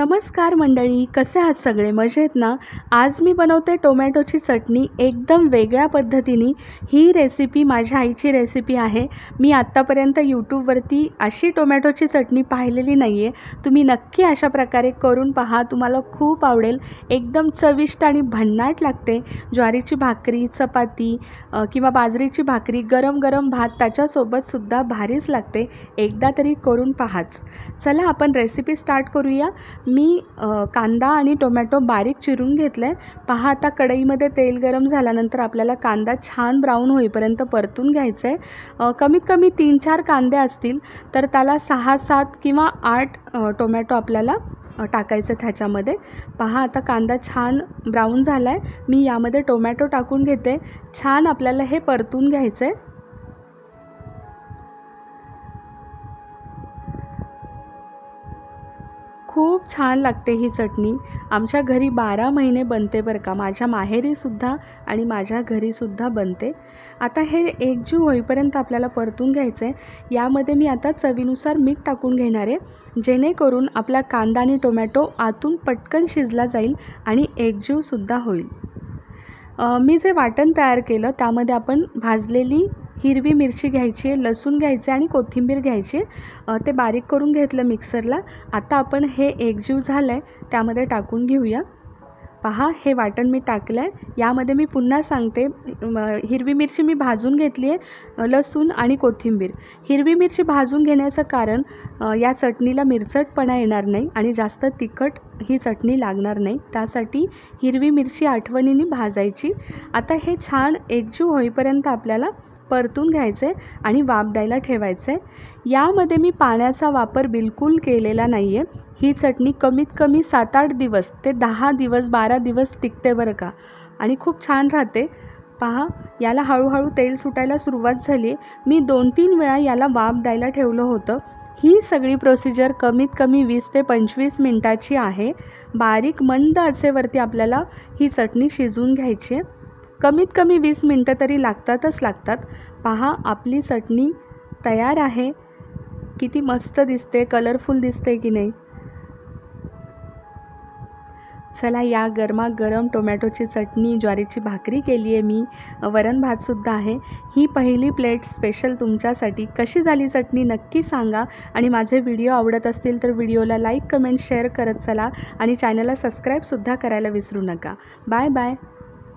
नमस्कार मंडळी, कसे आहात सगळे? मजेत ना? आज मी बनवते टोमॅटोची चटणी एकदम वेगळ्या पद्धतीने। ही रेसिपी माझ्या आईची रेसिपी आहे। मी आत्तापर्यंत यूट्यूबवरती अशी टोमॅटोची चटणी पाहिलेली नाही आहे। तुम्ही नक्की अशा प्रकारे करून पहा, तुम्हाला खूप आवडेल। एकदम चविष्ट आणि भन्नाट लागते। ज्वारीची भाकरी, चपाती किंवा बाजरीची भाकरी, गरम गरम भात त्याच्यासोबतसुद्धा भारीच लागते। एकदा तरी करून पाहाच। चला आपण रेसिपी स्टार्ट करूया। मी कांदा आणि टोमॅटो बारीक चिरून घेतले। पहा आता कढईमध्ये तेल गरम झाल्यानंतर आपल्याला कांदा छान ब्राऊन होईपर्यंत परतून घ्यायचा आहे। कमीत कमी 3-4 कांदे असतील तर त्याला 6-7 किंवा 8 टोमॅटो आपल्याला टाकायचं ह्याच्यामध्ये। पहा आता कांदा छान ब्राऊन झाला आहे। मी यामध्ये टोमॅटो टाकून घेते। छान आपल्याला हे परतून घ्यायचं आहे। खूप छान लागते ही चटणी। आमच्या घरी 12 महिने बनते बरं का। माझ्या माहेरीसुद्धा आणि माझ्या घरीसुद्धा बनते। आता हे एकजीव होईपर्यंत आपल्याला परतून घ्यायचं आहे। यामध्ये मी आता चवीनुसार मीठ टाकून घेणार आहे, जेणेकरून आपला कांदा आणि टोमॅटो आतून पटकन शिजला जाईल आणि एकजीवसुद्धा होईल। मी जे वाटण तयार केलं त्यामध्ये आपण भाजलेली हिरवी मिरची घ्यायची आहे, लसूण घ्यायचे आणि कोथिंबीर घ्यायची। ते बारीक करून घेतलं मिक्सरला। आता आपण हे एकजीव झालं आहे त्यामध्ये टाकून घेऊया। पहा हे वाटण मी टाकलं आहे। यामध्ये मी पुन्हा सांगते, हिरवी मिरची मी भाजून घेतली आहे, लसूण आणि कोथिंबीर। हिरवी मिरची भाजून घेण्याचं कारण या चटणीला मिरचटपणा येणार नाही आणि जास्त तिखट ही चटणी लागणार नाही, त्यासाठी हिरवी मिरची आठवणीने भाजायची। आता हे छान एकजीव होईपर्यंत आपल्याला परतून घ्यायचे आणि वाफ द्यायला ठेवायचे। यामध्ये मी पाण्याचा वापर बिलकुल केलेला नाही आहे। ही चटणी कमीत कमी 7-8 दिवस ते 10 दिवस 12 दिवस टिकते बरं का, आणि खूप छान राहते। पहा याला हळूहळू तेल सुटायला सुरुवात झाली। मी 2-3 वेळा याला वाफ द्यायला ठेवलं होतं। ही सगळी प्रोसिजर कमीत कमी 20 ते 25 मिनटाची आहे। बारीक मंद आचेवरती आपल्याला ही चटणी शिजवून घ्यायची आहे। कमीत कमी 20 मिनटं तरी लागतातच लागतात। पहा आपली चटणी तयार आहे। किती मस्त दिसते, कलरफुल दिसते की नाही? चला या गरमागरम टोमॅटोची चटणी, ज्वारीची भाकरी केली आहे मी, वरण भातसुद्धा आहे। ही पहिली प्लेट स्पेशल तुमच्यासाठी। कशी झाली चटणी नक्की सांगा, आणि माझे व्हिडिओ आवडत असतील तर व्हिडिओला लाईक, कमेंट, शेअर करत चला, आणि चॅनलला सबस्क्राईबसुद्धा करायला विसरू नका। Bye bye.